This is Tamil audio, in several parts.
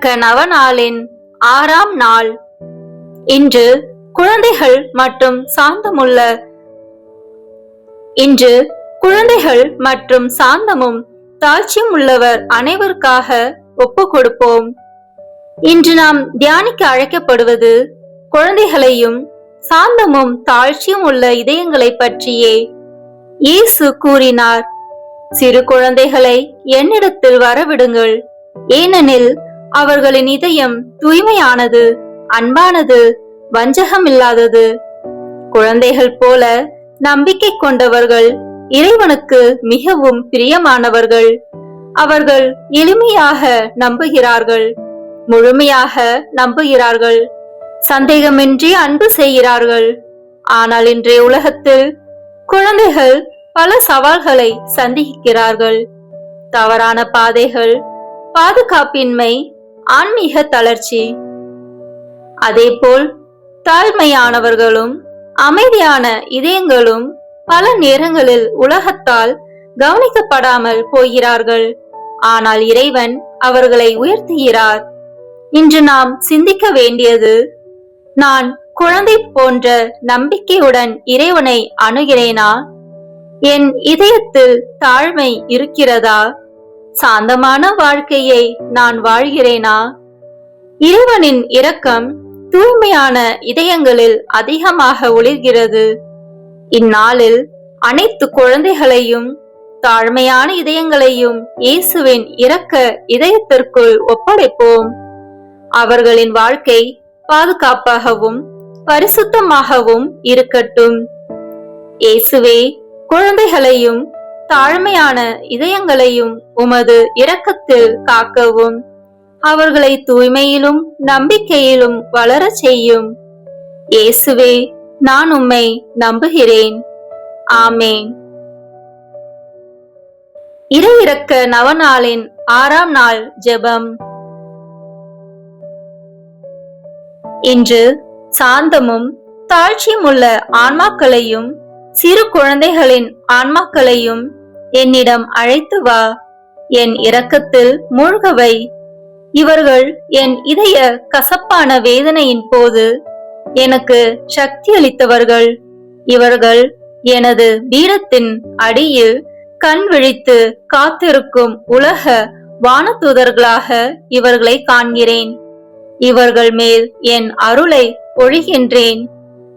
இறக்க நவநாளின் 6ஆம் நாள். இன்று குழந்தைகள் மற்றும் சாந்தமும் தாழ்ச்சியும் உள்ளவர் அனைவருக்காக ஒப்பு கொடுப்போம். இன்று நாம் தியானிக்க அழைக்கப்படுவது குழந்தைகளையும் சாந்தமும் தாழ்ச்சியும் உள்ள இதயங்களை பற்றியே. இயேசு கூறினார், சிறு குழந்தைகளை என்னிடத்தில் வரவிடுங்கள், ஏனெனில் அவர்களின் இதயம் தூய்மையானது, அன்பானது, வஞ்சகம் இல்லாதது. குழந்தைகள் போல நம்பிக்கை கொண்டவர்கள் இறைவனுக்கு மிகவும் பிரியமானவர்கள். அவர்கள் எளிமையாக நம்புகிறார்கள், முழுமையாக நம்புகிறார்கள், சந்தேகமின்றி அன்பு செய்கிறார்கள். ஆனால் இன்றைய உலகத்தில் குழந்தைகள் பல சவால்களை சந்திக்கிறார்கள். தவறான பாதைகள், பாதுகாப்பின்மை, ஆன்மீக தளர்ச்சி. அதேபோல் தாழ்மையானவர்களும் அமைதியான இதயங்களும் பல நேரங்களில் உலகத்தால் கவனிக்கப்படாமல் போகிறார்கள். ஆனால் இறைவன் அவர்களை உயர்த்துகிறார். இன்று நாம் சிந்திக்க வேண்டியது, நான் குழந்தை போன்ற நம்பிக்கையுடன் இறைவனை அணுகிறேனா? என் இதயத்தில் தாழ்மை இருக்கிறதா? சாந்தமான வாழ்க்கையை நான் வாழ்கிறேனா? இறைவனின் இரக்கம் தூய்மையான இதயங்களில் அதிகமாக ஒளிர்கிறது. இந்நாளில் அனைத்து குழந்தைகளையும் தாழ்மையான இதயங்களையும் இயேசுவின் இரக்க இதயத்திற்குள் ஒப்படைப்போம். அவர்களின் வாழ்க்கை பாதுகாப்பாகவும் பரிசுத்தமாகவும் இருக்கட்டும். இயேசுவே, குழந்தைகளையும் தாழ்மையான இதயங்களையும் உமது இரக்கத்தில் காக்கவும், அவர்களை தூய்மையிலும் நம்பிக்கையிலும் வளரச் செய்யும். இயேசுவே, நான் உம்மை நம்புகிறேன். ஆமேன். இறையிறக்க நவநாளின் 6ஆம் நாள் ஜெபம். இன்று சாந்தமும் தாழ்ச்சியும் உள்ள ஆன்மாக்களையும் சிறு குழந்தைகளின் ஆன்மாக்களையும் என்னிடம் அழைத்து வா. என் இரக்கத்தில் மூழ்கவை. இவர்கள் என் இதய கசப்பான வேதனையின் போது எனக்கு சக்தி அளித்தவர்கள். இவர்கள் எனது பீடத்தின் அடியில் கண் விழித்து காத்திருக்கும் உலக வானதூதர்களாக இவர்களை காண்கிறேன். இவர்கள் மேல் என் அருளை பொழிகின்றேன்.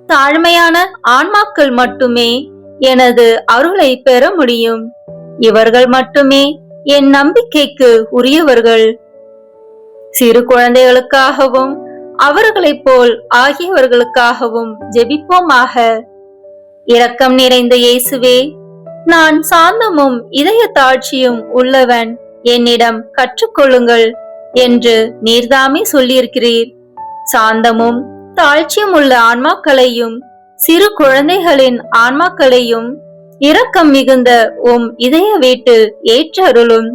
தாழ்மையான ஆன்மாக்கள் மட்டுமே எனது அருளை பெற முடியும். இவர்கள் மட்டுமே என் நம்பிக்கைக்கு உரியவர்கள். சிறு குழந்தைகளுக்காகவும் அவர்களைப் போல் ஆகியவர்களுக்காகவும் ஜெபிப்போமாக. இரக்கம் நிறைந்த இயேசுவே, நான் சாந்தமும் இதய தாழ்ச்சியும் உள்ளவன், என்னிடம் கற்றுக்கொள்ளுங்கள் என்று நீர்தாமே சொல்லியிருக்கிறீர். சாந்தமும் தாழ்ச்சியும் உள்ள ஆன்மாக்களையும் சிறு குழந்தைகளின் ஆன்மாக்களையும் இரக்கம் மிகுந்த இதய வீட்டில் ஏற்றருளும்.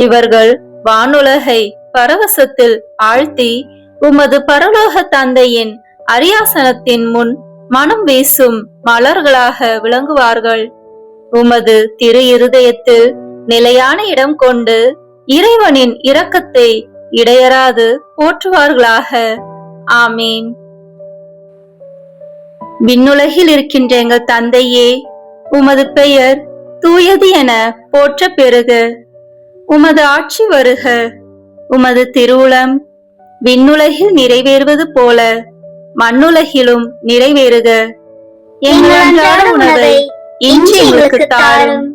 இவர்கள் வானுலகை பரவசத்தில் ஆழ்த்தி உமது பரலோக தந்தையின் அரியாசனத்தின் முன் மனம் வீசும் மலர்களாக விளங்குவார்கள். உமது திரு இருதயத்தில் நிலையான இடம் கொண்டு இறைவனின் இரக்கத்தை இடையறாது போற்றுவார்களாக. ஆமீன். விண்ணுலகில் இருக்கின்ற எங்கள் தந்தையே, உமது பெயர் தூயது என போற்ற பெறுக. உமது ஆட்சி வருக. உமது திருவுளம் விண்ணுலகில் நிறைவேறுவது போல மண்ணுலகிலும் நிறைவேறுக. எங்கள் அன்றாட உணவை இன்று எங்களுக்கு தாரும்.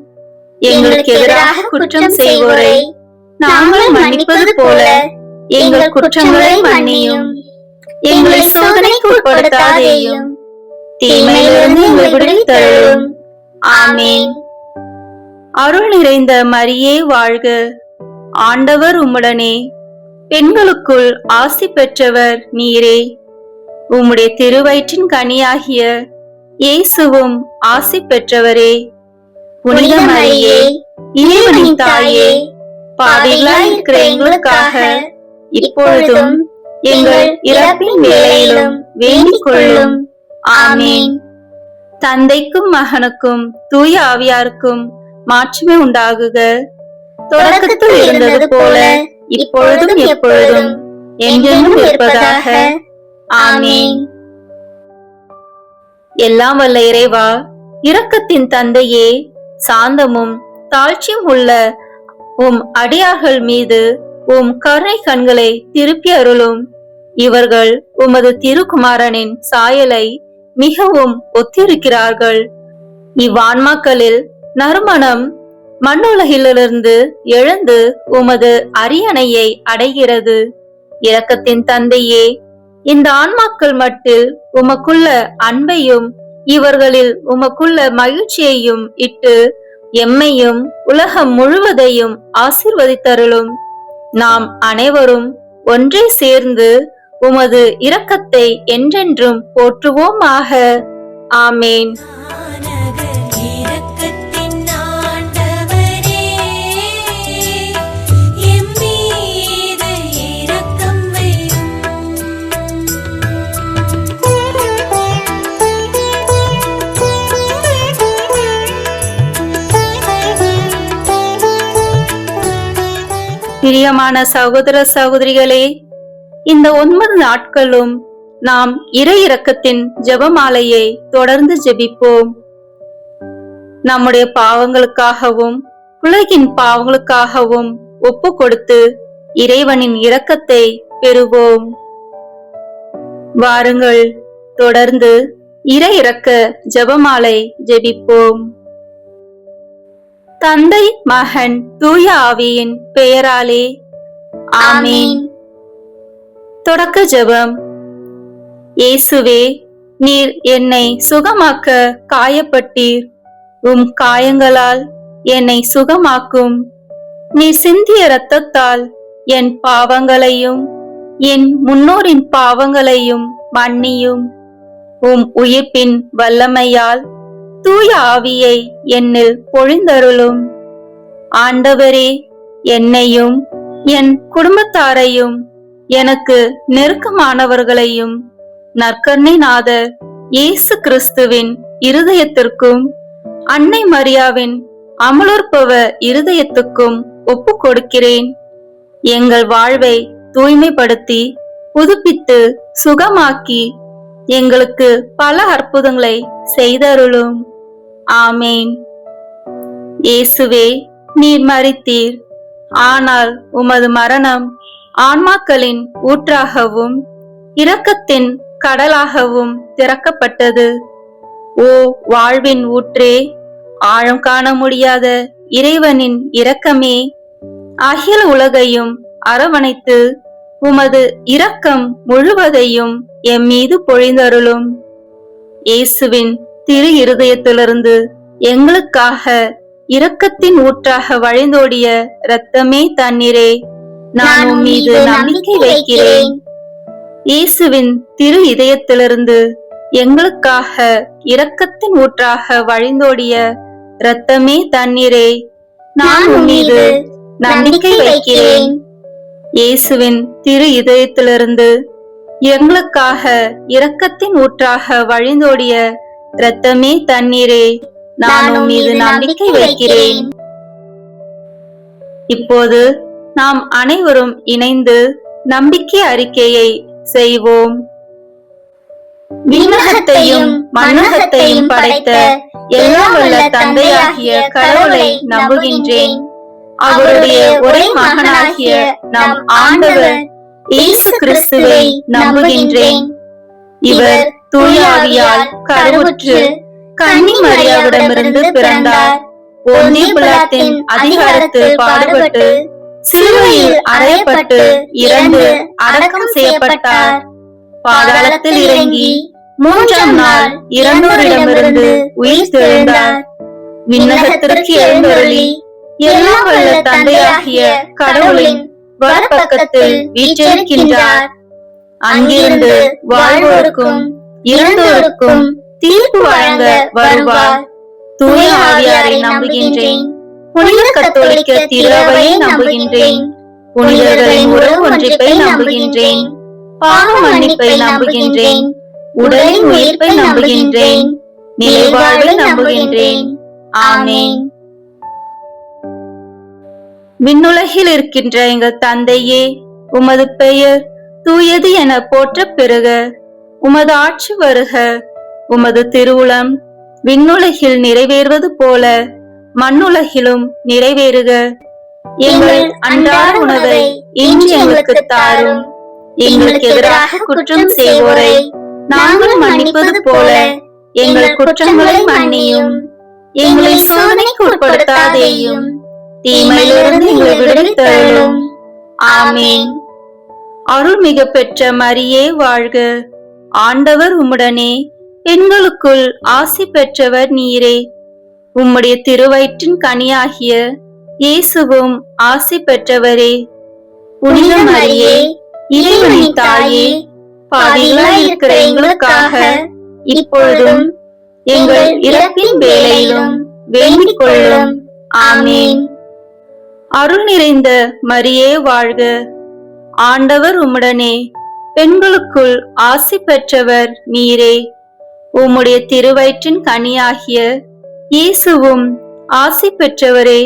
எங்களுக்கு எதிராக குற்றம் செய்வோரை நாங்கள் மன்னிப்பது போல எங்கள் குற்றங்களை மன்னியும். எங்களை சோதனைக்கு உட்படுத்தாதேயும், தீமையிலிருந்து எங்களை விடுவித்தருளும். ஆமீன். அருள் நிறைந்த மரியே வாழ்க. ஆண்டவர் உம்முடனே. பெண்களுக்குள் ஆசி பெற்றவர் நீரே. உம்முடைய திருவயிற்றின் கனியாகிய இயேசுவும் ஆசி பெற்றவரே. புனித மரியே, இறைவனின் தாயே, பாவிகளாய் இருக்கிற எங்களுக்காக இப்பொழுதும் எங்கள் இறப்பின் வேளையிலும் வேண்டிக் கொள்ளும். ஆமீன். தந்தைக்கும் மகனுக்கும் தூய ஆவியாருக்கும் மாட்சிமை உண்டாகுக. தொடக்கத்தில் இருந்தது போல இப்பொழுதும் எப்பொழுதும் என்றென்றும் இருப்பதாக. ஆமென். எல்லாம் வல்ல இறைவா, இரக்கத்தின் தந்தையே, சாந்தமும் தாழ்ச்சியும் உள்ள உம் அடியார்கள் மீது உம் கருணை கண்களை திருப்பி அருளும். இவர்கள் உமது திருக்குமாரனின் சாயலை மிகவும் ஒத்திருக்கிறார்கள். இவ்வான்மாக்களில் நறுமணம் மண்ணுலகிலிருந்து எழுந்து உமது அரியணையை அடைகிறது. இரக்கத்தின் தந்தையே, இந்த ஆன்மாக்கள் மட்டில் உமக்குள்ள அன்பையும் இவர்களில் உமக்குள்ள மகிழ்ச்சியையும் இட்டு எம்மையும் உலகம் முழுவதையும் ஆசீர்வதித்தருளும். நாம் அனைவரும் ஒன்றே சேர்ந்து உமது இரக்கத்தை என்றென்றும் போற்றுவோமாக. ஆமேன். பிரியமான சகோதர சகோதரிகளே, இந்த 9 நாட்களும் நாம் இறை இரக்கத்தின் ஜெபமாலையை தொடர்ந்து ஜெபிப்போம். நம்முடைய பாவங்களுக்காகவும் உலகின் பாவங்களுக்காகவும் ஒப்பு கொடுத்து இறைவனின் இரக்கத்தை பெறுவோம். வாருங்கள், தொடர்ந்து இறை இரக்க ஜெபமாலை ஜெபிப்போம். தந்தை, மகன், தூய ஆவியின் பெயராலே ஆமீன். தொடக்க ஜெபம். இயேசுவே, நீர் என்னை சுகமாக்க காயப்பட்டீர். உம் காயங்களால் என்னை சுகமாக்கும். நீர் சிந்திய இரத்தத்தால் என் பாவங்களையும் என் முன்னோரின் பாவங்களையும் மன்னியும். உம் உயிர்ப்பின் வல்லமையால் தூய ஆவியை என்னில் பொழிந்தருளும். ஆண்டவரே, என்னையும் என் குடும்பத்தாரையும் எனக்கு நெருக்கமானவர்களையும் நற்கருணை நாதர் இயேசு கிறிஸ்துவின் இருதயத்திற்கும் அன்னை மரியாவின் அமலோற்பவ இருதயத்துக்கும் ஒப்பு கொடுக்கிறேன். எங்கள் வாழ்வை தூய்மைப்படுத்தி புதுப்பித்து சுகமாக்கி எங்களுக்கு பல அற்புதங்களை செய்தருளும். ஆமேன். இயேசுவே, நீர் மரித்தீர். ஆனால் உமது மரணம் ஆன்மாக்களின் ஊற்றாகவும் இரக்கத்தின் கடலாகவும் திறக்கப்பட்டது. ஓ வாழ்வின் ஊற்றே, ஆழம் காண முடியாத இறைவனின் இரக்கமே, அகில உலகையும் அரவணைத்து உமது இரக்கம் முழுவதையும் எம் மீது பொழிந்தருளும். இயேசுவின் திரு இருதயத்திலிருந்து எங்களுக்காக இரக்கத்தின் ஊற்றாக வழிந்தோடிய இரத்தமே தண்ணீரே, நான் உம் மீது நம்பிக்கை வைக்கிறேன். இயேசுவின் திரு இதயத்திலிருந்து எங்களுக்காக இரக்கத்தின் ஊற்றாக வழிந்தோடிய இரத்தமே தண்ணீரே, நான் உம் மீது நம்பிக்கை வைக்கிறேன். இயேசுவின் திரு இதயத்திலிருந்து எங்களுக்காக இரக்கத்தின் ஊற்றாக வழிந்தோடிய இரத்தமே தண்ணீரே, நான் உம் மீது நம்பிக்கை வைக்கிறேன். இப்போது நாம் அனைவரும் இணைந்து நம்பிக்கை அறிக்கையை செய்வோம். விண்ணகத்தையும் மண்ணகத்தையும் படைத்த எல்லாம் வல்ல தந்தையாகிய கடவுளை நம்புகின்றேன். அவருடைய ஒரே மகனாகிய நம் ஆண்டவர் இயேசு கிறிஸ்துவை நம்புகின்றேன். இவர் தூய ஆவியால் கருவுற்று கன்னி மரியாவிடமிருந்து பிறந்தார். பொந்திய பிலாத்தின் அதிகாரத்தில் பாடுபட்டு சிலுவையில் அறையப்பட்டு இறந்து அடக்கம் செய்யப்பட்டார். பாதாளத்தில் இறங்கி 3ஆம் நாள் இறந்தோரிடமிருந்து உயிர் தெழுந்தார். விண்ணகத்திற்கு எழுந்தருளி எல்லாம் வல்ல தந்தையாகிய கடவுளின் வலப்பக்கத்தில் வீற்றிருக்கின்றார். அங்கிருந்து வாழ்வோருக்கும் இறந்தோருக்கும் தீர்ப்பு வழங்க வருவார். தூய ஆவியாரை நம்புகின்றேன். புனித கத்தோலிக்க திருவையை நம்புகின்றேன். புனிதர்களின் உறவு ஒன்றிப்பை நம்புகின்றேன். பாவ மன்னிப்பை நம்புகின்றேன். உடலின் உயிர்ப்பை நம்புகின்றேன். நிலைவாழ்வை நம்புகின்றேன். ஆமேன். விண்ணுலகில் இருக்கின்ற எங்கள் தந்தையே, உமது பெயர் தூயது என போற்றப் பெறுக. உமது ஆட்சி வருக. உமது திருவுளம் விண்ணுலகில் நிறைவேறுவது போல மண்ணுலகிலும் நிறைவேறுக. எங்கள் அன்றாட உணவை இன்று எங்களுக்கு தாரும். எங்களுக்கு எதிராக குற்றம் செய்வோரை நாங்கள் மன்னிப்பது போல எங்கள் குற்றங்களை மன்னியும். எங்களை சோதனைக்கு உட்படுத்தாதேயும், தீமையிலிருந்து எங்களை விடுவித்தருளும். ஆமேன். அருள்மிகு பெற்ற மரியே வாழ்க. ஆண்டவர் உம்முடனே, பெண்களுக்குள் ஆசி பெற்றவர் நீரே. உம்முடைய திருவயிற்றின் கனியாகிய இயேசுவும் ஆசி பெற்றவரே. புனித மரியே, இறைவனின் தாயே, பாவிகளாய் இருக்கிற எங்களுக்காக இப்பொழுதும் எங்கள் இறப்பின் வேளையிலும் வேண்டிக் கொள்ளும். ஆமேன். அருள் நிறைந்த மரியே வாழ்க. ஆண்டவர் உம்முடனே, பெண்களுக்குள் ஆசி பெற்றவர் நீரே. உம்முடைய திருவயிற்றின் கனியாகிய இயேசுவும் ஆசி பெற்றவரே.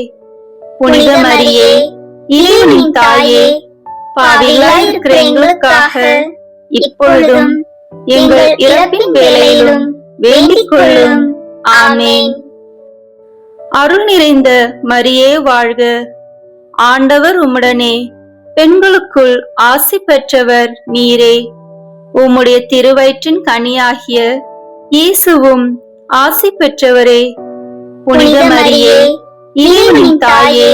புனித மரியே, இறைவனின் தாயே, பாவிகளாய் இருக்கிற எங்களுக்காக இப்பொழுதும் எங்கள் இறப்பின் வேளையிலும் வேண்டிக் கொள்ளும். ஆமேன். அருள் நிறைந்த மரியே வாழ்க. ஆண்டவர் உம்முடனே, பெண்களுக்குள் ஆசி பெற்றவர் நீரே. உம்முடைய திருவயிற்றின் கனியாகிய இயேசுவும் ஆசி பெற்றவரே. புனித மரியே, இறைவனின் தாயே,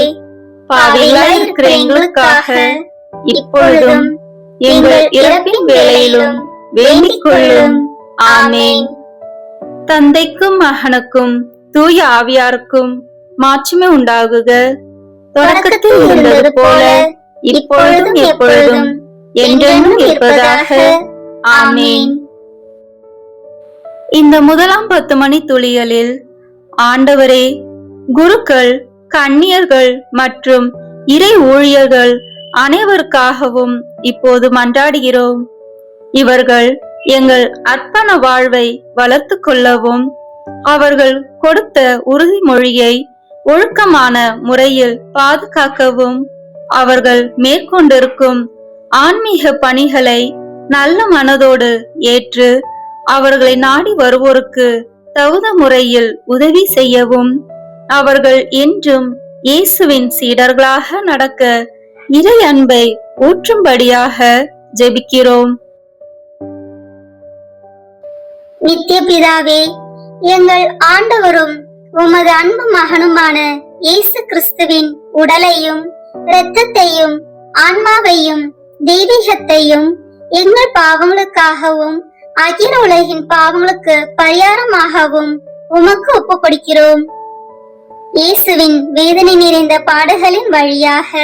பாவிகளாய் இருக்கிற எங்களுக்காக இப்பொழுதும் எங்கள் இறப்பின் வேளையிலும் வேண்டிக் கொள்ளும். ஆமேன். தந்தைக்கும் மகனுக்கும் தூய ஆவியாருக்கும் மாட்சிமை உண்டாகுக. தொடக்கத்தில் இருந்தது போல இப்பொழுதும் எப்பொழுதும் என்றென்றும் இருப்பதாக. ஆமேன். இந்த முதலாம் 10 மணி துளிகளில் ஆண்டவரே, குருக்கள், கன்னியர்கள் மற்றும் இறை ஊழியர்கள் அனைவருக்காகவும் இப்போது மன்றாடுகிறோம். இவர்கள் எங்கள் அர்ப்பண வாழ்வை வளர்த்து கொள்ளவும், அவர்கள் கொடுத்த உறுதிமொழியை ஒழுக்கமான முறையில் பாதுகாக்கவும், அவர்கள் மேற்கொண்டிருக்கும் ஆன்மீக பணிகளை நல்ல மனதோடு ஏற்று அவர்களை நாடி வருவோருக்கு தகுந்த முறையில் உதவி செய்யவும், அவர்கள் என்றும் இயேசுவின் சீடர்களாக நடக்க இறை அன்பை ஊற்றும்படியாக ஜெபிக்கிறோம். நித்திய பிதாவே, எங்கள் ஆண்டவரும் உமது அன்பு மகனுமான இயேசு கிறிஸ்துவின் உடலையும் இரத்தத்தையும் ஆன்மாவையும் தெய்வீகத்தையும் எங்கள் பாவங்களுக்காகவும் அகில உலகின் பாவங்களுக்கு பரிகாரமாகவும் உமக்கு ஒப்பு கொடுக்கிறோம். இயேசுவின் வேதனை நிறைந்த பாடுகளின் வழியாக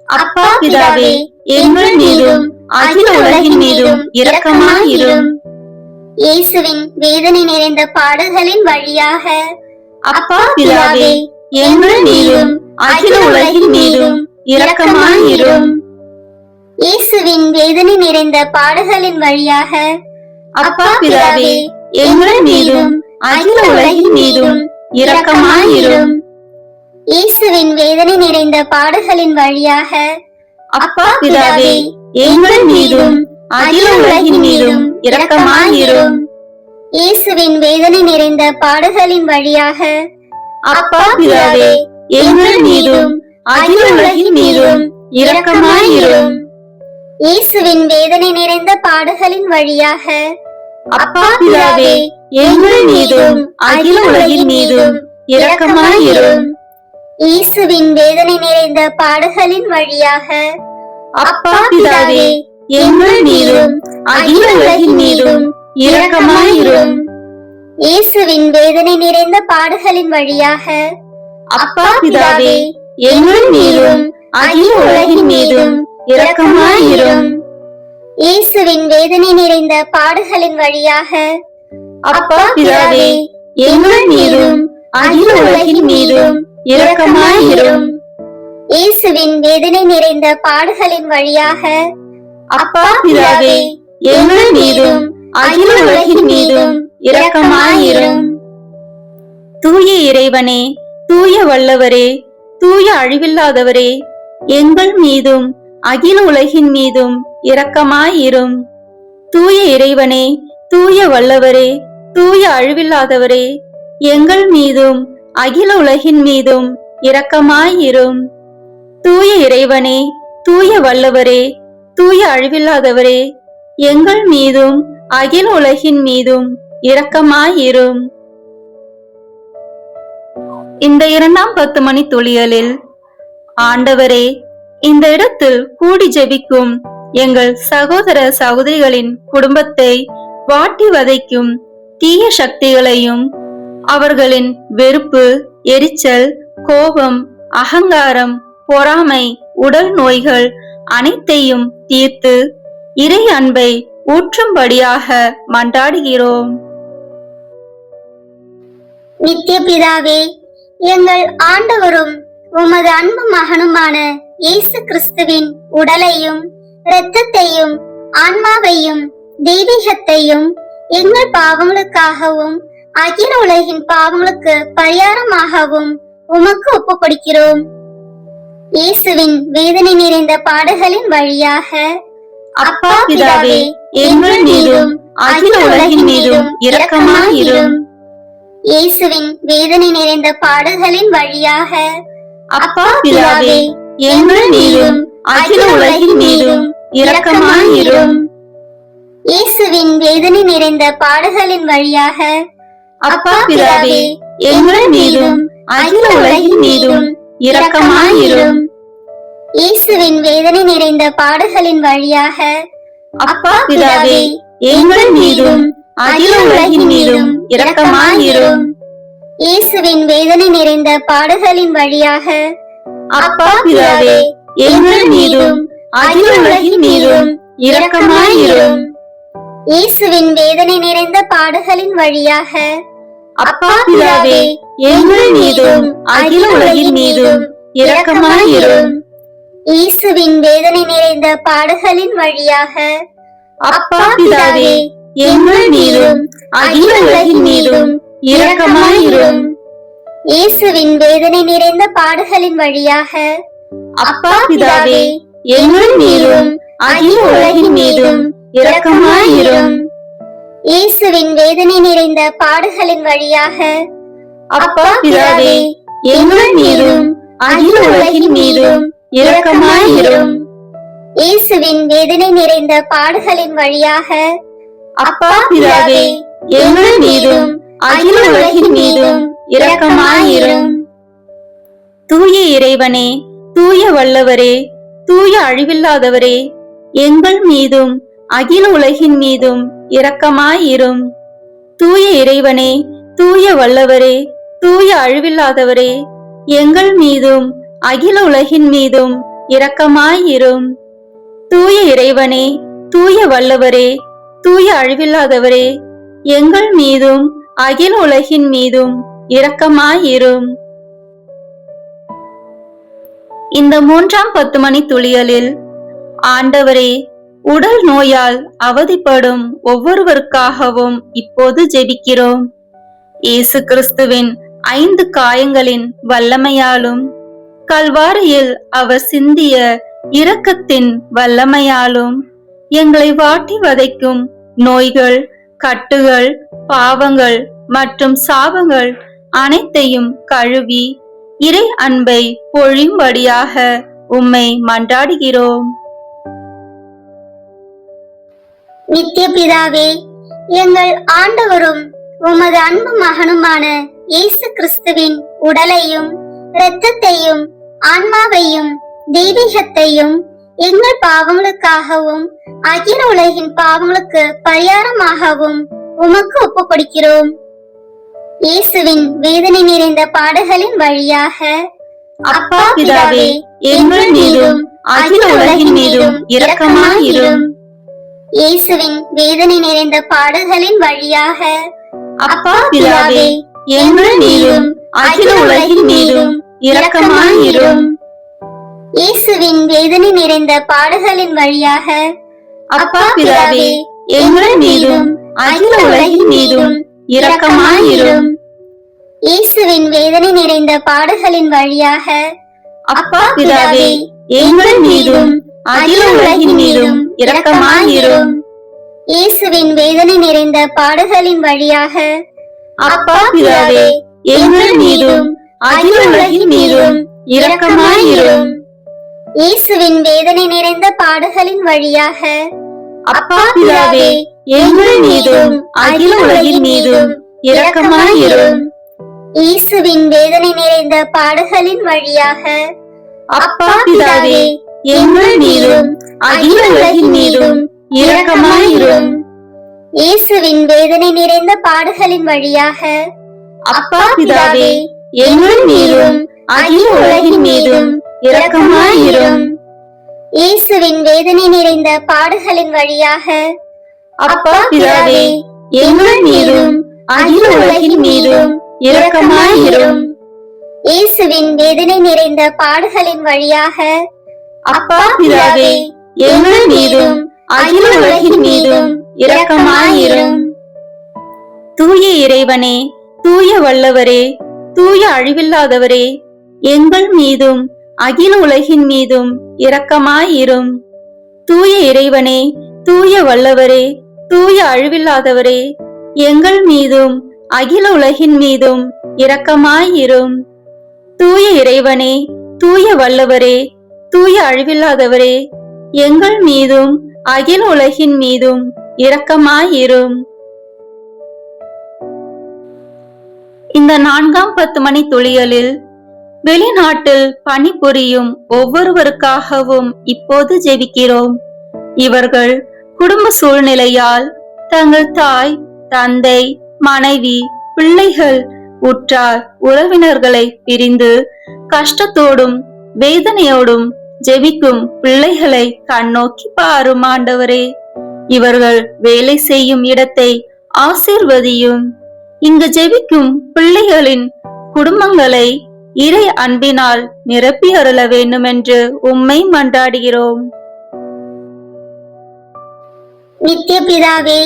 அப்பா பிதாவே, எங்கள் மீதும் அகில உலகின் மீதும் இரக்கமாயிரும். இயேசுவின் வேதனை நிறைந்த பாடுகளின் வழியாக அப்பா பிதாவே, எங்கள் மீதும் அகில உலகின் மீதும் இரக்கமாயிரும். இயேசுவின் வேதனை நிறைந்த பாடுகளின் வழியாக அப்பா பிதாவே, எங்கள் மீதும் அகில உலகின் மீதும் இரக்கமாயிரும். இயேசுவின் வேதனை நிறைந்த பாடுகளின் வழியாக அப்பா பிதாவே, எங்கள் மீதும் அகில உலகின் மீதும் இரக்கமாயிரும். இயேசுவின் வேதனை நிறைந்த பாடுகளின் வழியாக அப்பா பிதாவே, எங்கள் மீதும் அகில உலகின் மீதும் இரக்கமாயிரும். இயேசுவின் வேதனை நிறைந்த பாடுகளின் வழியாக அப்பா பிதாவே, எங்கள் மீதும் அகில உலகின் மீதும் இரக்கமாயிரும். இயேசுவின் வேதனை நிறைந்த பாடுகளின் வழியாக அப்பா பிதாவே, எங்கள் மீதும் அகில உலகின் மீதும் இரக்கமாயிரும். இயேசுவின் வேதனை நிறைந்த பாடுகளின் வழியாக அப்பா பிதாவே, எங்கள் மீதும் அகில உலகின் மீதும் இரக்கமாயிரும். இயேசுவின் வேதனை நிறைந்த பாடுகளின் வழியாக அப்பா பிதாவே, எங்கள் மீதும் அகில உலகின் மீதும் இரக்கமாயிரும். இயேசுவின் வேதனை நிறைந்த பாடுகளின் வழியாக அப்பா பிதாவே, எங்கள் மீதும் அகில உலகின் மீதும் இரக்கமாயிரும். தூய இறைவனே, தூய வல்லவரே, தூய அழிவில்லாதவரே, எங்கள் மீதும் அகில உலகின் மீதும் இரக்கமாயிரும். தூய இறைவனே, தூய வல்லவரே, தூய அழிவில்லாதவரே, எங்கள் மீதும் அகில உலகின் மீதும் இரக்கமாயிரும். தூய இறைவனே, தூய வல்லவரே, தூய அழிவில்லாதவரே, எங்கள் மீதும் அகில உலகின் மீதும் இரக்கமாயிரும். இந்த 2ஆம் 10 மணி துளியலில், ஆண்டவரே, இந்த இடத்தில் கூடி ஜெபிக்கும் எங்கள் சகோதர சகோதரிகளின் குடும்பத்தை வாட்டி வதைக்கும் தீய சக்திகளையும் அவர்களின் வெறுப்பு, எரிச்சல், கோபம், அகங்காரம், பொறாமை, உடல் நோய்கள் அனைத்தையும் தீர்த்து இறை அன்பை ஊற்றும்படியாக மன்றாடுகிறோம். நித்திய பிதாவே, எங்கள் ஆண்டவரும் உமது அன்பு மகனுமான இயேசு கிறிஸ்துவின் உடலையும் இரத்தத்தையும் ஆன்மாவையும் தெய்வீகத்தையும் எங்கள் பாவங்களுக்காகவும் அகில உலகின் பாவங்களுக்கு பரிகாரமாகவும் உமக்கு ஒப்புக் கொடுக்கிறோம். இயேசுவின் வேதனை நிறைந்த பாடுகளின் வழியாக அப்பா பிதாவே, எங்கள் மீதும் அகில உலகின் மீதும் இரக்கமாயிரும். இயேசுவின் வேதனை நிறைந்த பாடுகளின் வழியாக அப்பா பிதாவே, எங்கள் மீதும் அகில உலகின் மீதும் இரக்கமாயிரும். இயேசுவின் வேதனை நிறைந்த பாடுகளின் வழியாக அப்பா பிதாவே, எங்கள் மீதும் அகில உலகின் மீதும் இரக்கமாயிரும். இயேசுவின் வேதனை நிறைந்த பாடுகளின் வழியாக அப்பா பிதாவே, எங்கள் மீதும் அகில உலகின் மீதும் இரக்கமாயிரும். இயேசுவின் வேதனை நிறைந்த பாடுகளின் வழியாக அப்பா பிதாவே, எங்கள் மீதும் அகில உலகின் மீதும் இரக்கமாயிரும். இயேசுவின் வேதனை நிறைந்த பாடுகளின் வழியாக அப்பா பிதாவே, எங்கள் மீதும் அகில உலகின் மீதும் இரக்கமாயிரும். இயேசுவின் வேதனை நிறைந்த பாடுகளின் வழியாக அப்பா பிதாவே, எங்கள் மீதும் அகில உலகின் மீதும் இரக்கமாயிரும். இயேசுவின் வேதனை நிறைந்த பாடுகளின் வழியாக அப்பா பிதாவே, எங்கள் மீதும் அகில உலகின் மீதும் இரக்கமாயிரும். இயேசுவின் வேதனை நிறைந்த பாடுகளின் வழியாக அப்பா பிதாவே, எங்கள் மீதும் அகில உலகின் மீதும் இரக்கமாயிரும். இயேசுவின் வேதனை நிறைந்த பாடுகளின் வழியாக அப்பா பிதாவே, எங்கள் மீதும் அகில உலகின் மீதும் இரக்கமாயிரும். தூய இறைவனே, தூய வல்லவரே, தூய அழிவில்லாதவரே, எங்கள் மீதும் அகில உலகின் மீதும் இரக்கமாயிரும். தூய இறைவனே, தூய வல்லவரே, தூய அழிவில்லாதவரே, எங்கள் மீதும் அகில உலகின் மீதும் இரக்கமாயிரும். தூய இறைவனே, தூய வல்லவரே, தூய அழிவில்லாதவரே, எங்கள் மீதும் அகில உலகின் மீதும் இரக்கமாயிரும். இந்த 3ஆம் 10 மணி துளியலில், ஆண்டவரே, உடல் நோயால் அவதிப்படும் ஒவ்வொருவருக்காகவும் இப்போது ஜெபிக்கிறோம். இயேசு கிறிஸ்துவின் 5 காயங்களின் வல்லமையாலும் கல்வாரியில் அவர் சிந்திய இரக்கத்தின் வல்லமையாலும் எங்களை வாட்டி வதைக்கும் நோய்கள், கட்டுகள், பாவங்கள் மற்றும் சாபங்கள் அனைத்தையும் கழுவி இறை அன்பை பொழியும்படியாக உம்மை மன்றாடுகிறோம். நித்திய பிதாவே, எங்கள் ஆண்டவரும் உமது அன்பு மகனுமான இயேசு கிறிஸ்துவின் உடலையும் இரத்தத்தையும் ஆன்மாவையும் தெய்வீகத்தையும் எங்கள் பாவங்களுக்காகவும் அகில உலகின் பாவங்களுக்கு பரிகாரமாகவும் உமக்கு ஒப்புக் கொடுக்கிறோம். இயேசுவின் வேதனை நிறைந்த பாடுகளின் வழியாக அப்பா பிதாவே, எங்கள் மீதும் அகில உலகின் மீதும் இரக்கமாயிரும். இயேசுவின் வேதனை நிறைந்த பாடுகளின் வழியாக அப்பா பிதாவே, எங்கள் மீதும் அகில உலகின் மீதும் இரக்கமாயிரும். இயேசுவின் வேதனை நிறைந்த பாடுகளின் வழியாக அப்பா பிதாவே, எங்கள் மீதும் அகில உலகின் மீதும் இரக்கமாயிரும். இயேசுவின் வேதனை நிறைந்த பாடுகளின் வழியாக அப்பா பிதாவே, எங்கள் மீதும் அகில உலகின் மீதும் இரக்கமாயிரும். இயேசுவின் வேதனை நிறைந்த பாடுகளின் வழியாக அப்பா பிதாவே, எங்கள் மீதும் அகில உலகின் மீதும் இரக்கமாயிரும். இயேசுவின் வேதனை நிறைந்த பாடுகளின் வழியாக அப்பா பிதாவே, எங்கள் மீதும் அகில உலகின் மீதும் இரக்கமாயிரும். இயேசுவின் வேதனை நிறைந்த பாடுகளின் வழியாக அப்பா பிதாவே, எங்கள் மீதும் அகில உலகின் மீதும் இரக்கமாயிரும். இயேசுவின் வேதனை நிறைந்த பாடுகளின் வழியாக அப்பா பிதாவே, எங்கள் மீதும் அகில உலகின் மீதும் இரக்கமாயிரும். இயேசுவின் வேதனை நிறைந்த பாடுகளின் வழியாக அப்பா பிதாவே, எங்கள் மீதும் அகில உலகின் மீதும் இரக்கமாயிரும். இயேசுவின் வேதனை நிறைந்த பாடுகளின் வழியாக அப்பா பிதாவே, எங்கள் மீதும் அகில உலகின் மீதும் இரக்கமாயிரும். தூய இறைவனே, தூய வல்லவரே, தூய அழிவில்லாதவரே, எங்கள் மீதும் அகில உலகின் மீதும் இரக்கமாயிரும். தூய இறைவனே, தூய வல்லவரே, தூய அழிவில்லாதவரே, எங்கள் மீதும் அகில உலகின் மீதும் இரக்கமாயிரும். தூய இறைவனே, தூய வல்லவரே, தூய அழிவில்லாதவரே, எங்கள் மீதும் அகில உலகின் மீதும் இரக்கமாயிரும். இந்த 4ஆம் 10 மணி துளிகளில் வெளிநாட்டில் பணிபுரியும் ஒவ்வொருவருக்காகவும் இப்போது ஜெபிக்கிறோம். இவர்கள் குடும்ப சூழ்நிலையால் தங்கள் தாய், தந்தை, மனைவி, பிள்ளைகள், உற்றார் உறவினர்களை பிரிந்து கஷ்டத்தோடும் வேதனையோடும் ஜெபிக்கும் பிள்ளைகளை கண்ணோக்கி பாரும் ஆண்டவரே. இவர்கள் வேலை செய்யும் இடத்தை ஆசீர்வதியும். இங்கு ஜெபிக்கும் பிள்ளைகளின் குடும்பங்களை இறை அன்பினால் நிரப்பி அருள வேண்டும் என்று உம்மை மன்றாடுகிறோம். நித்திய பிதாவே,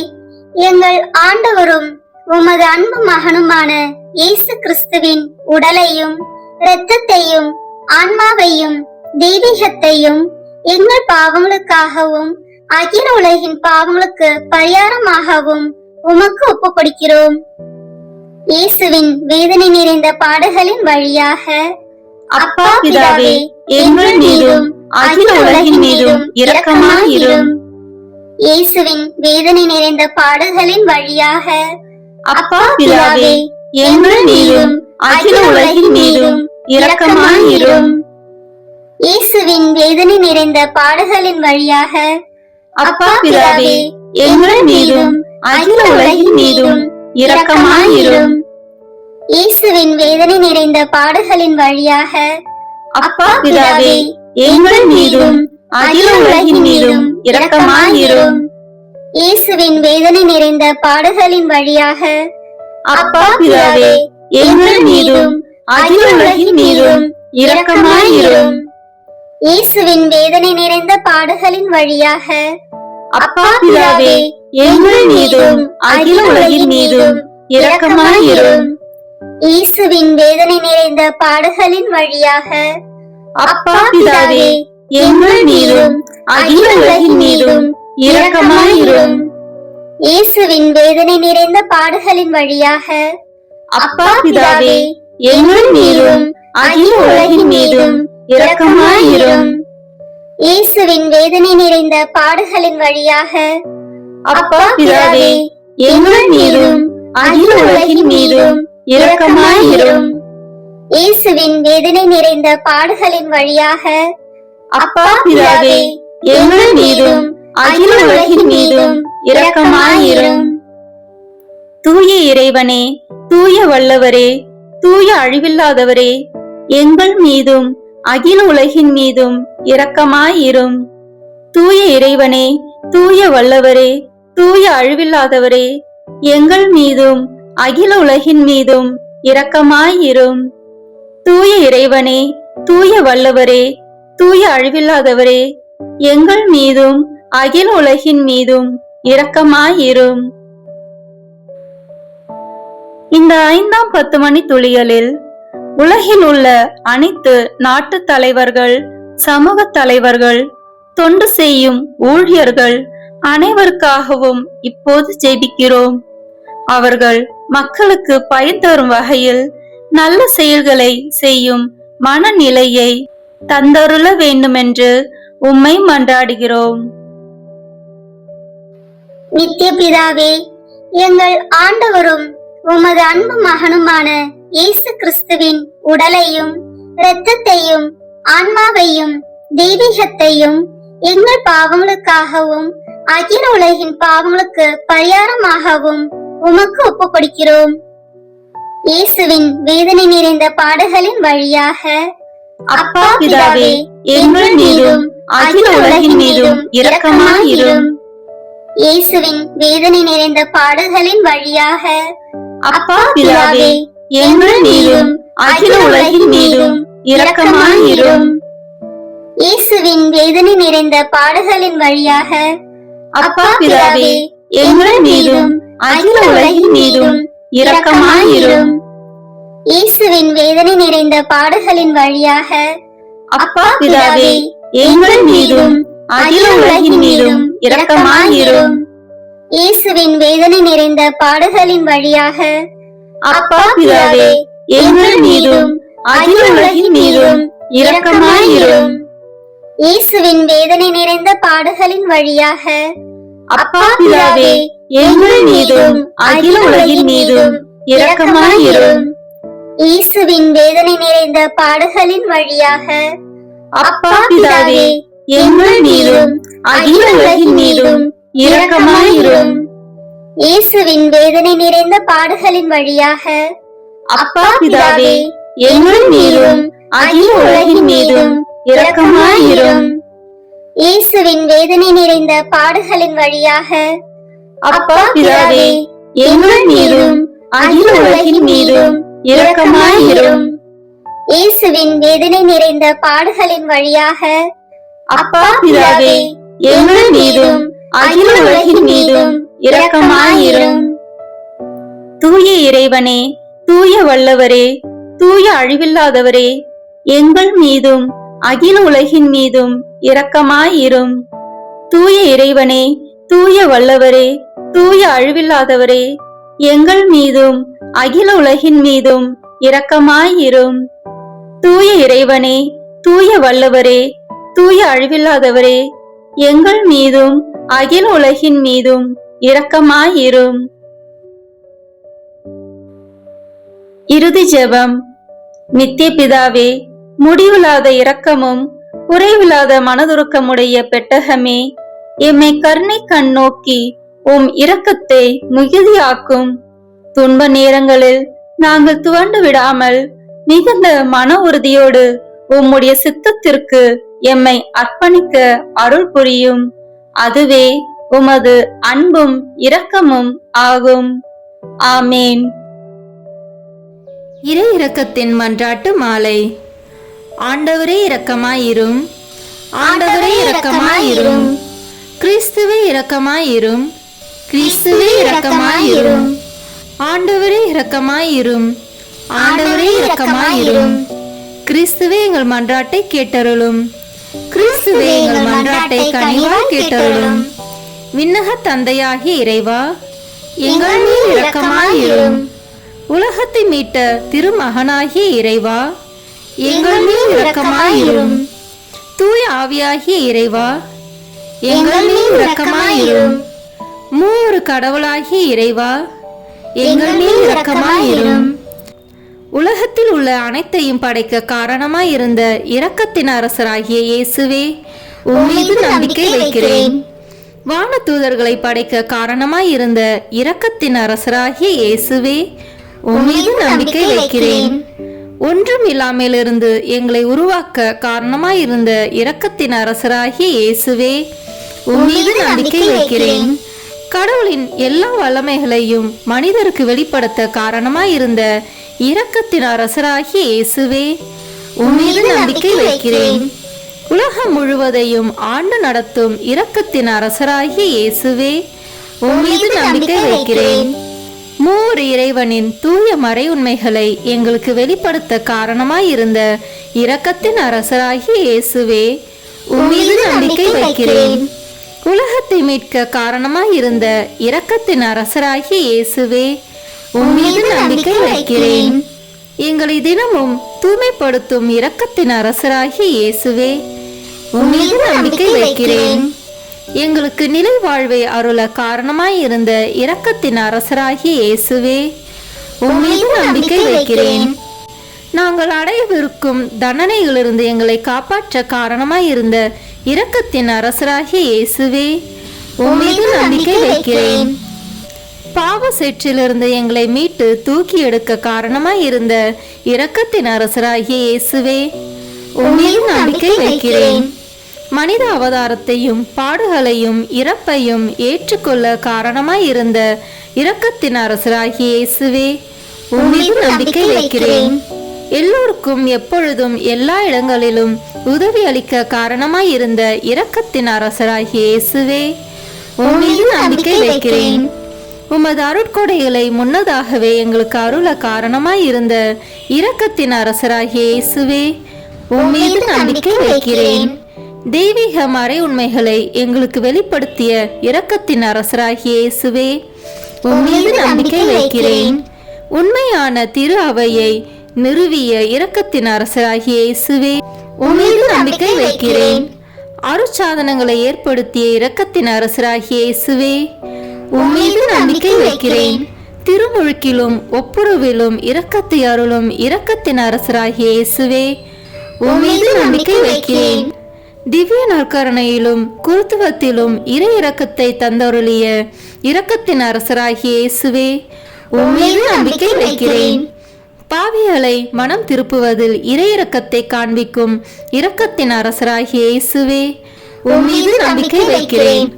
எங்கள் ஆண்டவரும் உமது அன்பு மகனுமான இயேசு கிறிஸ்துவின் உடலையும் இரத்தத்தையும் ஆன்மாவையும் தெய்வீகத்தையும் எங்கள் பாவங்களுக்காகவும் அகில உலகின் பாவங்களுக்கு பரிகாரமாகவும் உமக்கு ஒப்புக் கொடுக்கிறோம். இயேசுவின் வேதனை நிறைந்த பாடுகளின் வழியாக அப்பா பிதாவே, எங்கள் மீதும் அகில உலகின் மீதும் இரக்கமாயிரும். இயேசுவின் வேதனை நிறைந்த பாடுகளின் வழியாக அப்பா பிதாவே, எங்கள் மீதும் அகில உலகின் மீதும் இரக்கமாயிரும். இயேசுவின் வேதனை நிறைந்த பாடுகளின் வழியாக அப்பா பிதாவே, எங்கள் மீதும் அகில உலகின் மீதும் இரக்கமாயிரும். இயேசுவின் வேதனை நிறைந்த பாடுகளின் வழியாக அப்பா பிதாவே, எங்கள் மீதும் அகில உலகின் மீதும் இரக்கமாயிரும். இயேசுவின் வேதனை நிறைந்த பாடுகளின் வழியாக அப்பா பிதாவே, எங்கள் மீதும் அகில உலகின் மீதும் இரக்கமாயிரும். இயேசுவின் வேதனை நிறைந்த பாடுகளின் வழியாக அப்பா பிதாவே, எங்கள் மீதும் அகில உலகின் மீதும் இரக்கமாயிரும். இயேசுவின் வேதனை நிறைந்த பாடுகளின் வழியாக அப்பா பிதாவே, எங்கள் மீதும் அகில உலகின் மீதும் இரக்கமாயிரும். இயேசுவின் வேதனை நிறைந்த பாடுகளின் வழியாக அப்பா பிதாவே, எங்கள் மீதும் அகில உலகின் மீதும் இரக்கமாயிரும். இயேசுவின் வேதனை நிறைந்த பாடுகளின் வழியாக அப்பா பிதாவே, எங்கள் மீதும் அகில உலகின் மீதும் இரக்கமாயிரும். இயேசுவின் வேதனை நிறைந்த பாடுகளின் வழியாக அப்பா பிதாவே, எங்கள் மீதும் அகில உலகின் மீதும் இரக்கமாயிரும். தூய இறைவனே, தூய வல்லவரே, தூய அழிவில்லாதவரே, எங்கள் மீதும் அகில உலகின் மீதும் இரக்கமாயிரும். தூய இறைவனே, தூய வல்லவரே, தூய அழிவில்லாதவரே, எங்கள் மீதும் அகில உலகின் மீதும் இரக்கமாயிரும். தூய இறைவனே, தூய வல்லவரே, தூய அழிவில்லாதவரே, எங்கள் மீதும் அகில உலகின் மீதும் இரக்கமாயிரும். இந்த 5ஆம் 10 மணி துளிகளில் உலகில் உள்ள அனைத்து நாட்டு தலைவர்கள், சமூக தலைவர்கள், தொண்டு செய்யும் ஊழியர்கள் அனைவருக்காகவும் இப்போது ஜெபிக்கிறோம். அவர்கள் மக்களுக்கு பயன் தரும் வகையில் நல்ல செயல்களை செய்யும் மனநிலையை தந்தருள வேண்டுமென்று உம்மை மன்றாடுகிறோம். நித்திய பிதாவே, எங்கள் ஆண்டவரும் உமது அன்பு மகனுமான இயேசு கிறிஸ்துவின் உடலையும் இரத்தத்தையும் ஆன்மாவையும் தெய்வீகத்தையும் எங்கள் பாவங்களுக்காகவும் அகில உலகின் பாவங்களுக்கு பரிகாரமாகவும் உமக்கு ஒப்புக் கொடுக்கிறோம். இயேசுவின் வேதனை நிறைந்த பாடுகளின் வழியாக அப்பா பிதாவே, எங்கள் மீதும் அகில உலகின் மீதும் இரக்கமாயிரும். இயேசுவின் வேதனை நிறைந்த பாடுகளின் வழியாக அப்பா பிதாவே, எங்கள் மீதும் அகில உலகின் மீதும் இரக்கமாயிரும். இயேசுவின் வேதனை நிறைந்த பாடுகளின் வழியாக அப்பா பிதாவே, எங்கள் மீதும் அகில உலகின் மீதும் இரக்கமாயிரும். இயேசுவின் வேதனை நிறைந்த பாடுகளின் வழியாக அப்பா பிதாவே, எங்கள் மீதும் அகில உலகின் மீதும் இரக்கமாயிரும். இயேசுவின் வேதனை நிறைந்த பாடுகளின் வழியாக அப்பா பிதாவே, எங்கள் மீதும் அகில உலகின் மீதும் இரக்கமாயிரும். இயேசுவின் வேதனை நிறைந்த பாடுகளின் வழியாக அப்பா பிதாவே, எங்கள் மீதும் அகில உலகின் மீதும் இரக்கமாயிரும். இயேசுவின் வேதனை நிறைந்த பாடுகளின் வழியாக அப்பா பிதாவே, எங்கள் மீதும் அகில உலகின் மீதும் இரக்கமாயிரும். இயேசுவின் வேதனை நிறைந்த பாடுகளின் வழியாக அப்பா பிதாவே, எங்கள் மீதும் அகில உலகின் மீதும் இரக்கமாயிரும். இயேசுவின் வேதனை நிறைந்த பாடுகளின் வழியாக அப்பா பிதாவே, எங்கள் மீதும் அகில உலகின் மீதும் இரக்கமாயிரும். இயேசுவின் வேதனை நிறைந்த பாடுகளின் வழியாக அப்பா பிதாவே, எங்கள் மீதும் அகில உலகின் மீதும் இரக்கமாயிரும். தூய இறைவனே, தூய வல்லவரே, தூய அழிவில்லாதவரே, எங்கள் மீதும் அகில உலகின் மீதும் இரக்கமாயிரும். தூய இறைவனே, தூய வல்லவரே, தூய அழிவில்லாதவரே, எங்கள் மீதும் அகில உலகின் மீதும் இரக்கமாயிரும். தூய இறைவனே, தூய வல்லவரே, தூய அழிவில்லாதவரே, எங்கள் மீதும் அகில உலகின் மீதும் இரக்கமாயிரும். இறுதி ஜெபம். நித்திய பிதாவே, முடிவில்லாத இரக்கமும் குறைவில்லாத மனதுருக்கமுடைய பெட்டகமே, எம்மை கருணை கண் நோக்கி உம் இரக்கத்தை மிகுதியாக்கும். துன்ப நேரங்களில் நாங்கள் துவண்டு விடாமல் மிகுந்த மன உறுதியோடு உம்முடைய சித்தத்திற்கு எம்மை அர்ப்பணிக்க அருள் புரியும். அதுவே உமது அன்பும் இரக்கமும் ஆகும். ஆமேன். இறை இரக்கத்தின் மன்றாட்டு மாலை. ஆண்டவரே இரக்கமாயிரும். ஆண்டவரே இரக்கமாயிரும். கிறிஸ்துவே இரக்கமாயிரும். கிறிஸ்துவே இரக்கமாயிரும். ஆண்டவரே இரக்கமாயிரும். ஆண்டவரே இரக்கமாயிரும். கிறிஸ்துவே எங்கள் மன்றாட்டை கேட்டருளும். கிறிஸ்துவே எங்கள் மன்றாட்டை கனிவாய் கேட்டருளும். விண்ணக தந்தையாகிய இறைவா, எங்கள் மேல் இரக்கமாயிரும். உலகத்தை மீட்ட திருமகனாகிய இறைவா, எங்கள் மேல் இரக்கமாயிரும். தூய ஆவியாகிய இறைவா, எங்கள் மேல் இரக்கமாயிரும். மூவொரு கடவுளாகிய இறைவா, எங்கள் மேல் இரக்கமாயிரும். உலகத்தில் உள்ள அனைத்தையும் படைக்க காரணமாயிருந்த இரக்கத்தின் அரசராகிய இயேசுவே, உம்மீது நம்பிக்கை வைக்கிறேன். வான தூதர்களை படைக்க காரணமாயிருந்த இரக்கத்தின் அரசராகிய இயேசுவே, உம்மீது நம்பிக்கை வைக்கிறேன். ஒன்றும் இல்லாமலிருந்து எங்களை உருவாக்க காரணமாயிருந்த இரக்கத்தின் அரசராகிய இயேசுவே, உம்மீது நம்பிக்கை வைக்கிறேன். கடவுளின் எல்லா வல்லமைகளையும் மனிதருக்கு வெளிப்படுத்த காரணமாயிருந்த இரக்கத்தின் அரசராகிய இயேசுவே, உம்மீது நம்பிக்கை வைக்கிறேன். உலகம் முழுவதையும் ஆண்டு நடத்தும் இரக்கத்தின் அரசராகிய இயேசுவே, உம்மீது நம்பிக்கை வைக்கிறேன். மூவர் இறைவனின் தூய மறை உண்மைகளை எங்களுக்கு வெளிப்படுத்த காரணமாயிருந்த இரக்கத்தின் அரசராகிய இயேசுவே, உம்மீது நம்பிக்கை வைக்கிறேன். உலகத்தை மீட்க காரணமாயிருந்த இரக்கத்தின் அரசராகிய இயேசுவே, உம்மீது நம்பிக்கை வைக்கிறேன். எங்களை தினமும் தூய்மைப்படுத்தும் இரக்கத்தின் அரசராகிய இயேசுவே, உம்மீது நம்பிக்கை வைக்கிறேன். எங்களுக்கு நிலை வாழ்வை அருள காரணமாயிருந்த இரக்கத்தின் அரசராகிய இயேசுவே, உம்மீது நம்பிக்கை வைக்கிறேன். நாங்கள் அடையவிருக்கும் தண்டனைகளிலிருந்து எங்களை காப்பாற்ற காரணமாயிருந்த இரக்கத்தின் அரசராகிய இயேசுவே, உம்மீது நம்பிக்கை வைக்கிறேன். பாவ சேற்றிலிருந்து எங்களை மீட்டு தூக்கி எடுக்க காரணமாயிருந்த இரக்கத்தின் அரசராகிய இயேசுவே, உம்மீது நம்பிக்கை வைக்கிறேன். மனித அவதாரத்தையும் பாடுகளையும் இறப்பையும் ஏற்றுக்கொள்ள காரணமாயிருந்த இரக்கத்தின் அரசராகிய இயேசுவே, உம்மீது நம்பிக்கை வைக்கிறேன். எல்லோருக்கும் எப்பொழுதும் எல்லா இடங்களிலும் உதவி அளிக்க காரணமாயிருந்த இரக்கத்தின் அரசராகிய இயேசுவே, உம்மீது நம்பிக்கை வைக்கிறேன். உமது அருட்கொடைகளை முன்னதாகவே எங்களுக்கு அருள காரணமாயிருந்த இரக்கத்தின் அரசராகிய இயேசுவே, உம்மீது நம்பிக்கை வைக்கிறேன். தெய்வீக மறை உண்மைகளை எங்களுக்கு வெளிப்படுத்திய இரக்கத்தின் அரசராகிய இயேசுவே, உம்மீது நம்பிக்கை வைக்கிறேன். உண்மையான திரு அவையை நிறுவிய இரக்கத்தின் அரசராகிய இயேசுவே, உம்மீது நம்பிக்கை வைக்கிறேன். அருட்சாதனங்களை ஏற்படுத்திய இரக்கத்தின் அரசராகிய இயேசுவே, உம்மீது நம்பிக்கை வைக்கிறேன். திருமுழுக்கிலும் ஒப்புரவிலும் இரக்கத்தை அருளும் இரக்கத்தின் அரசராகிய இயேசுவே, உம்மீது நம்பிக்கை வைக்கிறேன். திவ்ய நற்கருணையிலும் குருத்துவத்திலும் இறை இரக்கத்தை தந்தருளிய இரக்கத்தின் அரசராகிய இயேசுவே, உம்மீது நம்பிக்கை வைக்கிறேன். பாவிகளை மனம் திருப்புவதில் இறை இரக்கத்தை காண்பிக்கும் இரக்கத்தின் அரசராகிய இயேசுவே, உம்மீது நம்பிக்கை வைக்கிறேன்.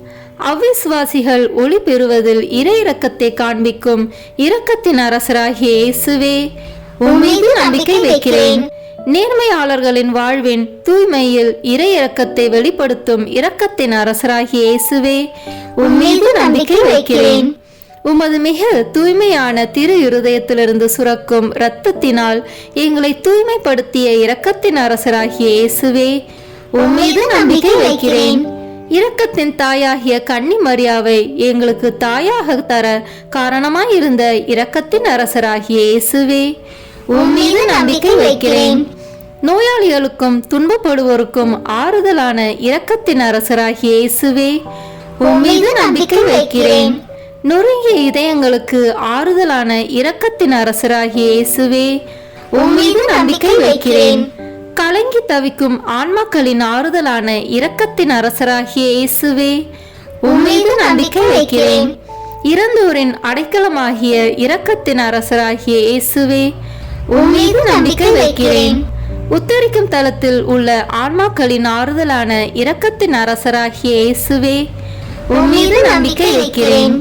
அவ்விசுவாசிகள் ஒளி பெறுவதில் இறை இரக்கத்தை காண்பிக்கும் இரக்கத்தின் அரசராகிய இயேசுவே, உம்மீது நம்பிக்கை வைக்கிறேன். நேர்மையாளர்களின் வாழ்வின் தூய்மையில் இறை இரக்கத்தை வெளிப்படுத்தும் இரக்கத்தின் அரசராகிய இயேசுவே, உம்மீது நம்பிக்கை வைக்கிறேன். உமது மிக தூய்மையான திரு இருதயத்திலிருந்து சுரக்கும் இரத்தத்தினால் எங்களை தூய்மைப்படுத்திய இரக்கத்தின் அரசராகிய இயேசுவே, உம்மீது நம்பிக்கை வைக்கிறேன். இரக்கத்தின் தாயாகிய கன்னி மரியாவை எங்களுக்கு தாயாக தர காரணமாயிருந்த இரக்கத்தின் அரசராகிய இயேசுவே, உம்மீது நம்பிக்கை வைக்கிறேன். நோயாளிகளுக்கும் துன்பப்படுவோருக்கும் ஆறுதலான இரக்கத்தின் அரசராகிய இயேசுவே, உம்மீது நம்பிக்கை வைக்கிறேன். நொறுங்கிய இதயங்களுக்கு ஆறுதலான இரக்கத்தின் அரசராகிய இயேசுவே, உம்மீது நம்பிக்கை வைக்கிறேன். கலங்கி தவிக்கும் ஆன்மாக்களின் ஆறுதலான இரக்கத்தின் அரசராகிய இயேசுவே, உம்மீது நம்பிக்கை வைக்கிறேன். இறந்தோரின் அடைக்கலமாகிய இரக்கத்தின் அரசராகிய இயேசுவே, உம்மீது நம்பிக்கை வைக்கிறேன். உத்தரிக்கும் தலத்தில் உள்ள ஆன்மாக்களின் ஆறுதலான இரக்கத்தின் அரசராகிய இயேசுவே, உம்மீது நம்பிக்கை வைக்கிறேன்.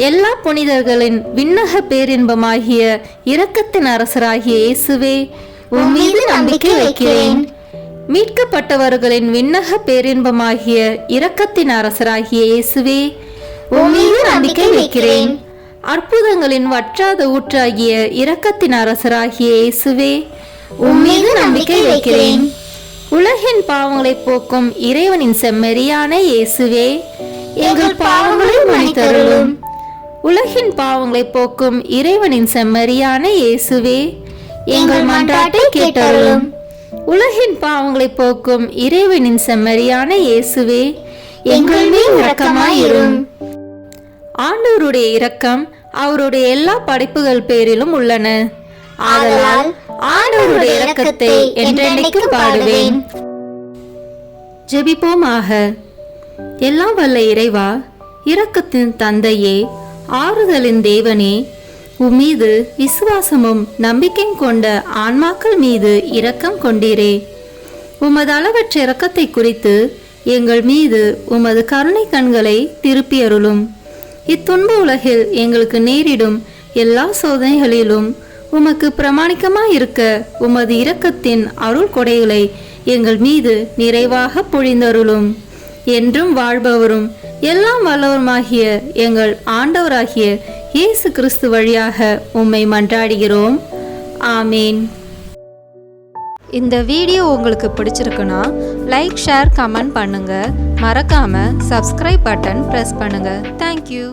எல்லா புனிதர்களின் விண்ணக பேரின்பமாகிய இரக்கத்தின் அரசராகிய இயேசுவே, உம்மீது நம்பிக்கை வைக்கிறேன். மீட்கப்பட்டவர்களின் விண்ணக பேரின்பமாகிய இரக்கத்தின் அரசராகிய இயேசுவே, உம்மீது நம்பிக்கை வைக்கிறேன். அற்புதங்களின் வற்றாத ஊற்றாகிய இரக்கத்தின் அரசராகிய இயேசுவே, உம்மீது நம்பிக்கை வைக்கிறேன். உலகின் பாவங்களை போக்கும் இறைவனின் செம்மறியான இயேசுவே, எங்கள் பாவங்களை மன்னித்தருளும். உலகின் பாவங்களை போக்கும் இறைவனின் செம்மறியான இயேசுவே, எங்கள் மன்றாட்டை கேட்டருளும். உலகின் பாவங்களை போக்கும் இறைவனின் செம்மறியான இயேசுவே, எங்கள் மேல் இரக்கமாயிரும். ஆண்டவருடைய இரக்கம் அவருடைய எல்லா படைப்புகள் பேரிலும் உள்ளன. ஆதலால் ஆண்டவருடைய இரக்கத்தை என்றென்றைக்கும் பாடுவேன். ஜெபிப்போமாக. எல்லாம் வல்ல இறைவா, இரக்கத்தின் தந்தையே, ஆறுதலின் தேவனே, உம்மீது விசுவாசமும் நம்பிக்கையும் கொண்ட ஆன்மாக்கள் மீது இரக்கம் கொண்டீரே. உமது அளவற்ற இரக்கத்தை குறித்து எங்கள் மீது உமது கருணை கண்களை திருப்பி அருளும். இத்துன்ப உலகில் எங்களுக்கு நேரிடும் எல்லா சோதனைகளிலும் உமக்கு பிரமாணிக்கமாயிருக்க உமது இரக்கத்தின் அருள் கொடைகளை எங்கள் மீது நிறைவாக பொழிந்தருளும். என்றும் வாழ்பவரும் எல்லாம் வல்லவருமாகிய எங்கள் ஆண்டவராகிய இயேசு கிறிஸ்து வழியாக உம்மை மன்றாடுகிறோம். ஆமேன். இந்த வீடியோ உங்களுக்கு பிடிச்சிருக்குன்னா லைக், ஷேர், கமெண்ட் பண்ணுங்கள். மறக்காமல் சப்ஸ்கிரைப் பட்டன் ப்ரெஸ் பண்ணுங்கள். தேங்க்யூ.